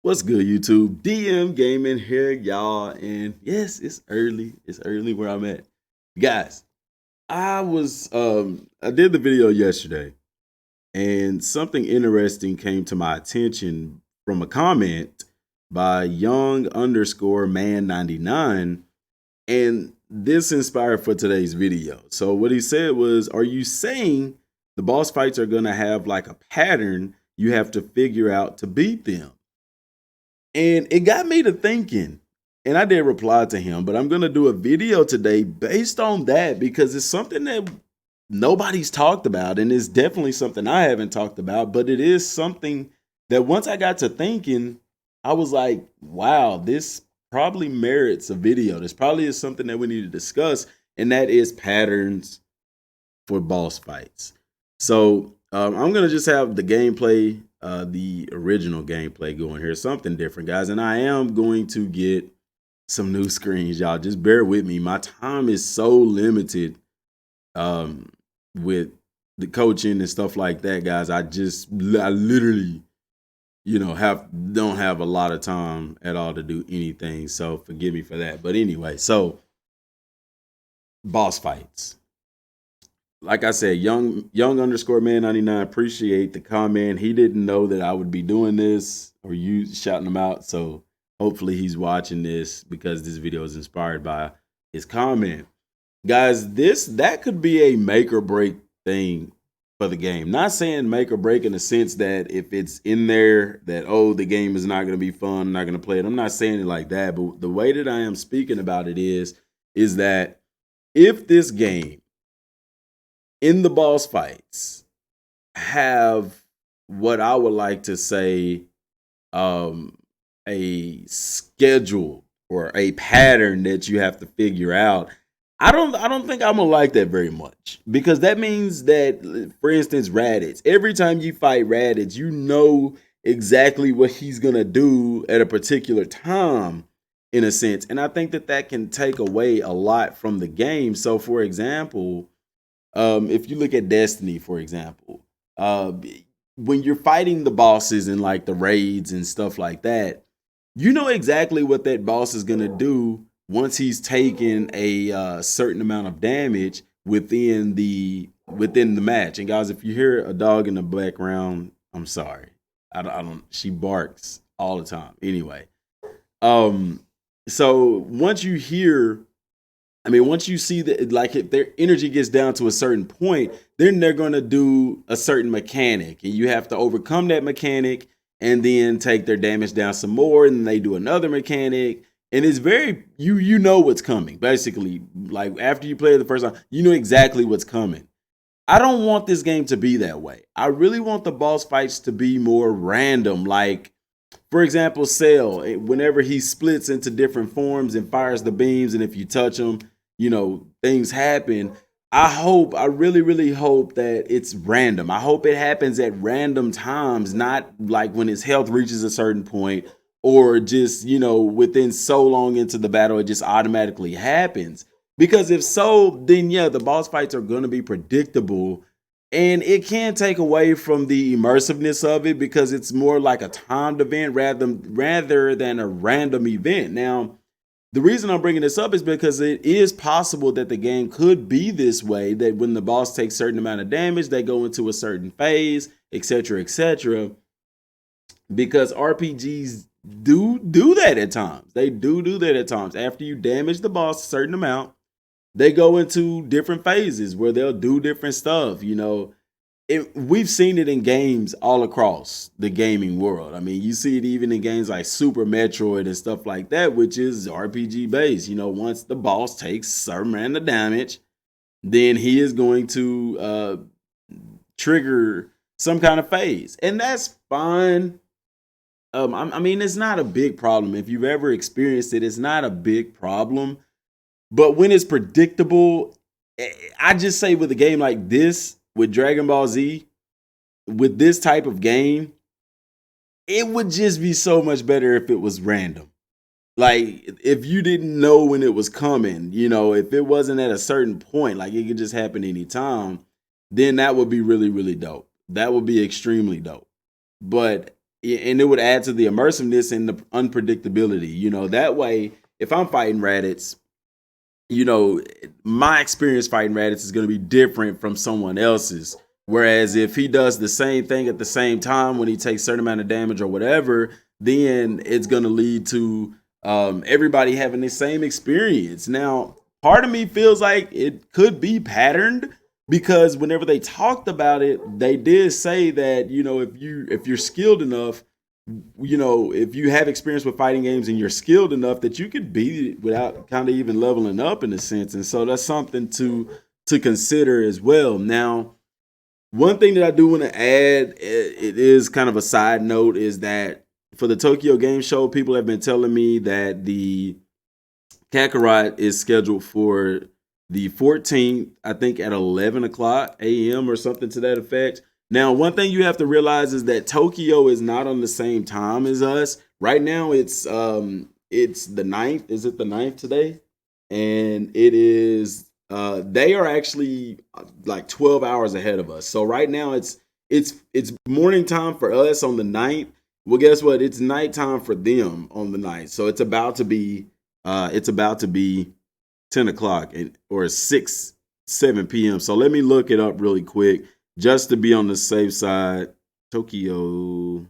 What's good, YouTube? DM Gaming here, y'all. And yes, it's early. It's early where I'm at. Guys, I did the video yesterday and something interesting came to my attention from a comment by young underscore man 99. And this inspired for today's video. So what he said was, are you saying the boss fights are gonna have like a pattern you have to figure out to beat them? And it got me to thinking. And I did reply to him, but I'm going to do a video today based on that because it's something that nobody's talked about. And it's definitely something I haven't talked about, but it is something that once I got to thinking, I was like, wow, this probably merits a video. This probably is something that we need to discuss. And that is patterns for boss fights. So I'm gonna just have the gameplay, the original gameplay going here, something different, guys. And I am going to get some new screens, y'all. Just bear with me. My time is so limited with the coaching and stuff like that, guys. I literally, don't have a lot of time at all to do anything. So forgive me for that. But anyway, so boss fights. Like I said, young underscore man 99, appreciate the comment. He didn't know that I would be doing this or you shouting him out. So hopefully he's watching this because this video is inspired by his comment. Guys, that could be a make or break thing for the game. Not saying make or break in the sense that if it's in there that, oh, the game is not going to be fun, I'm not going to play it. I'm not saying it like that. But the way that I am speaking about it is that if this game in the boss fights have what I would like to say a schedule or a pattern that you have to figure out. I don't think I'm gonna like that very much because that means that, for instance, Raditz. Every time you fight Raditz, you know exactly what he's gonna do at a particular time, in a sense, and I think that can take away a lot from the game. So, for example, if you look at Destiny, for example, when you're fighting the bosses and like the raids and stuff like that, you know exactly what that boss is gonna do once he's taken a certain amount of damage within the match. And guys, if you hear a dog in the background, I'm sorry. I don't. She barks all the time. Anyway, so once you hear once you see that, like, if their energy gets down to a certain point, then they're going to do a certain mechanic, and you have to overcome that mechanic and then take their damage down some more, and then they do another mechanic, and it's very you know what's coming. Basically, like after you play it the first time, you know exactly what's coming. I don't want this game to be that way. I really want the boss fights to be more random, like, for example, Cell, whenever he splits into different forms and fires the beams, and if you touch him, things happen. I really, really hope that it's random. I hope it happens at random times, not like when his health reaches a certain point or just, within so long into the battle, it just automatically happens. Because if so, then yeah, the boss fights are going to be predictable and it can take away from the immersiveness of it because it's more like a timed event rather than a random event. Now, the reason I'm bringing this up is because it is possible that the game could be this way, that when the boss takes a certain amount of damage, they go into a certain phase, etc., etc. Because RPGs do that at times. They do that at times. After you damage the boss a certain amount, they go into different phases where they'll do different stuff. We've seen it in games all across the gaming world. I mean, you see it even in games like Super Metroid and stuff like that, which is RPG based. Once the boss takes certain amount of damage, then he is going to trigger some kind of phase, and that's fine. It's not a big problem. If you've ever experienced it, it's not a big problem. But when it's predictable, I just say with a game like this, with Dragon Ball Z, with this type of game, it would just be so much better if it was random. Like, if you didn't know when it was coming, if it wasn't at a certain point, like it could just happen anytime, then that would be really, really dope. That would be extremely dope. But and it would add to the immersiveness and the unpredictability. You know, that way, if I'm fighting Raditz, you know, my experience fighting Raditz is going to be different from someone else's. Whereas if he does the same thing at the same time when he takes a certain amount of damage or whatever, then it's going to lead to everybody having the same experience. Now, part of me feels like it could be patterned because whenever they talked about it, they did say that, you know, if you're skilled enough, you know, if you have experience with fighting games and you're skilled enough that you could beat it without kind of even leveling up in a sense. And so that's something to consider as well. Now, one thing that I do want to add, it is kind of a side note, is that for the Tokyo Game Show, people have been telling me that the Kakarot is scheduled for the 14th, I think at 11 o'clock a.m. or something to that effect. Now, one thing you have to realize is that Tokyo is not on the same time as us. Right now, it's the 9th. Is it the 9th today? And it is, they are actually like 12 hours ahead of us. So right now, it's morning time for us on the 9th. Well, guess what? It's nighttime for them on the 9th. So it's about to be 10 o'clock or 7 p.m. So let me look it up really quick just to be on the safe side. Tokyo.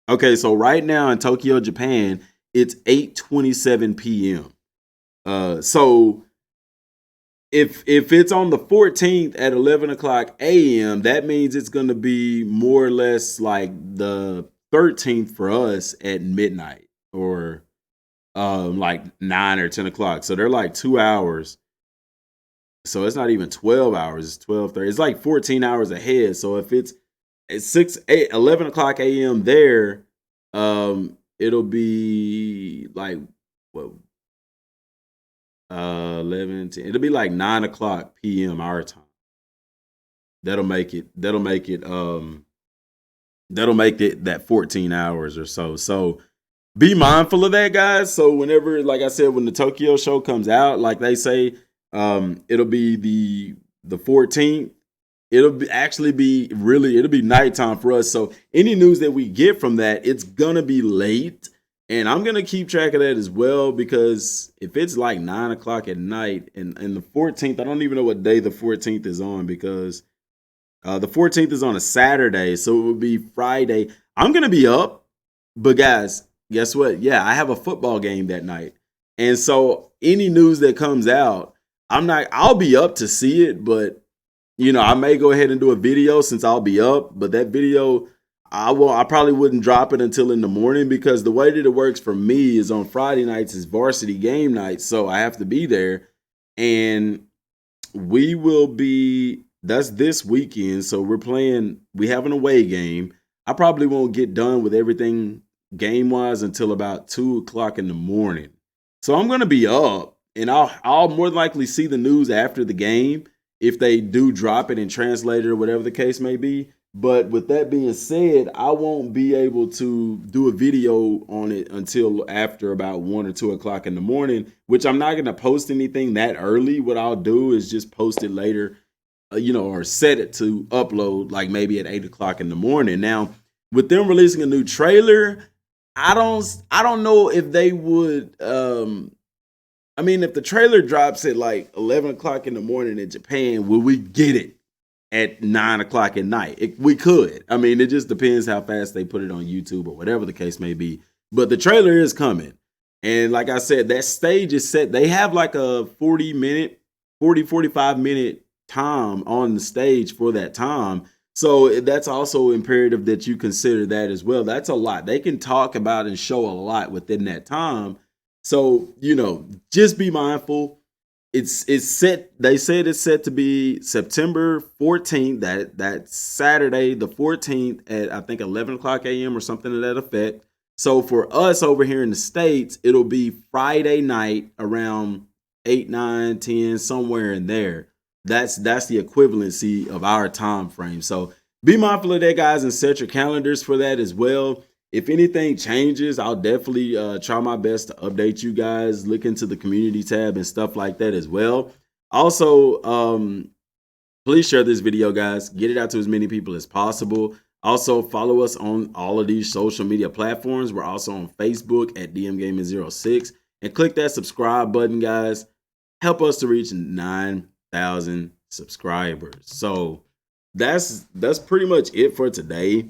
Okay, so right now in Tokyo, Japan, it's 8:27 p.m. So if it's on the 14th at 11 o'clock a.m., that means it's going to be more or less like the 13th for us at midnight or like 9 or 10 o'clock. So they're like 2 hours. So it's not even 12 hours. It's 12:30. It's like 14 hours ahead. So if it's at 11 o'clock a.m. there, it'll be like what 11, 10. It'll be like 9 o'clock p.m. our time. That'll make it that 14 hours or so. So be mindful of that, guys. So whenever, like I said, when the Tokyo show comes out, like they say, it'll be the 14th. It'll be nighttime for us. So any news that we get from that, it's gonna be late. And I'm gonna keep track of that as well, because if it's like 9 o'clock at night and the 14th, I don't even know what day the 14th is on, because the 14th is on a Saturday, so it would be Friday. I'm gonna be up, but guys, guess what? Yeah, I have a football game that night. And so any news that comes out, I'll be up to see it, but you know, I may go ahead and do a video since I'll be up, but that video, I probably wouldn't drop it until in the morning, because the way that it works for me is on Friday nights is varsity game night. So I have to be there, and that's this weekend. So we have an away game. I probably won't get done with everything game wise until about 2 o'clock in the morning. So I'm going to be up, and I'll more than likely see the news after the game, if they do drop it and translate it or whatever the case may be. But with that being said, I won't be able to do a video on it until after about 1 or 2 o'clock in the morning, which I'm not going to post anything that early. What I'll do is just post it later, or set it to upload like maybe at 8 o'clock in the morning. Now, with them releasing a new trailer, I don't know if they would, if the trailer drops at like 11 o'clock in the morning in Japan, will we get it at 9 o'clock at night? We could. I mean, it just depends how fast they put it on YouTube or whatever the case may be. But the trailer is coming. And like I said, that stage is set. They have like a 45 minute time on the stage for that time. So that's also imperative that you consider that as well. That's a lot. They can talk about and show a lot within that time. So, just be mindful. It's set. They said it's set to be September 14th. That Saturday, the 14th at I think 11 o'clock a.m. or something to that effect. So for us over here in the States, it'll be Friday night around 8, 9, 10, somewhere in there. That's the equivalency of our time frame. So be mindful of that, guys, and set your calendars for that as well. If anything changes, I'll definitely try my best to update you guys. Look into the community tab and stuff like that as well. Also, Please share this video, guys. Get it out to as many people as possible. Also, follow us on all of these social media platforms. We're also on Facebook at Dmgaming06. And click that subscribe button, guys. Help us to reach 9,000 subscribers. So that's pretty much it for today.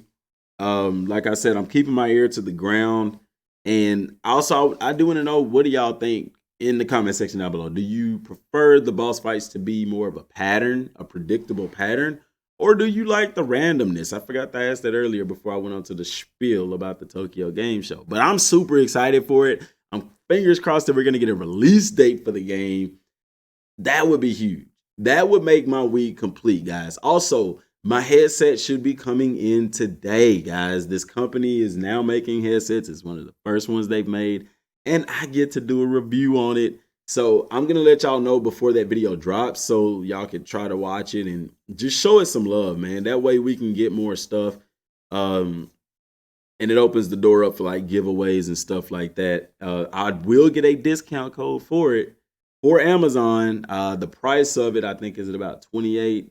Like I said, I'm keeping my ear to the ground. And also, I do want to know, what do y'all think in the comment section down below? Do you prefer the boss fights to be more of a pattern, a predictable pattern? Or do you like the randomness? I forgot to ask that earlier before I went on to the spiel about the Tokyo Game Show. But I'm super excited for it. I'm fingers crossed that we're going to get a release date for the game. That would be huge. That would make my week complete, guys. Also, my headset should be coming in today, guys. This company is now making headsets. It's one of the first ones they've made. And I get to do a review on it. So I'm going to let y'all know before that video drops so y'all can try to watch it and just show it some love, man. That way we can get more stuff. And it opens the door up for like giveaways and stuff like that. I will get a discount code for it for Amazon. The price of it, I think, is at about $28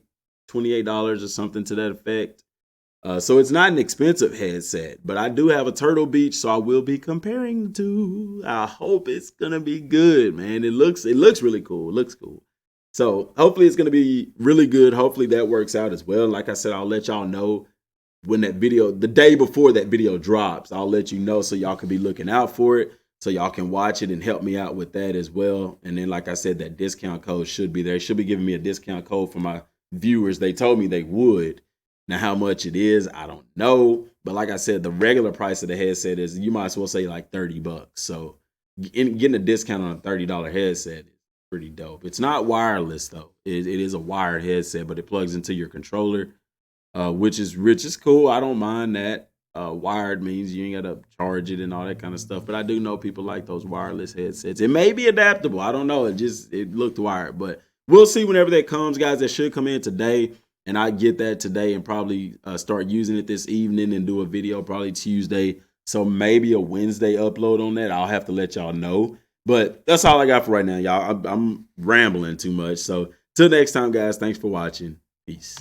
or something to that effect. So it's not an expensive headset, but I do have a Turtle Beach, so I will be comparing the two. I hope it's gonna be good, man. It looks really cool. It looks cool. So hopefully it's gonna be really good. Hopefully that works out as well. Like I said, I'll let y'all know when that video, the day before that video drops. I'll let you know so y'all can be looking out for it, so y'all can watch it and help me out with that as well. And then, like I said, that discount code should be there. It should be giving me a discount code for my viewers. They told me they would. Now, how much it is, I don't know. But like I said, the regular price of the headset is, you might as well say like $30. So getting a discount on a $30 headset is pretty dope. It's not wireless, though. It is a wired headset, but it plugs into your controller, which is cool. I don't mind that. Wired means you ain't got to charge it and all that kind of stuff. But I do know people like those wireless headsets. It may be adaptable. I don't know. It looked wired. But we'll see whenever that comes, guys. That should come in today. And I get that today and probably start using it this evening and do a video probably Tuesday. So maybe a Wednesday upload on that. I'll have to let y'all know. But that's all I got for right now, y'all. I'm rambling too much. So till next time, guys, thanks for watching. Peace.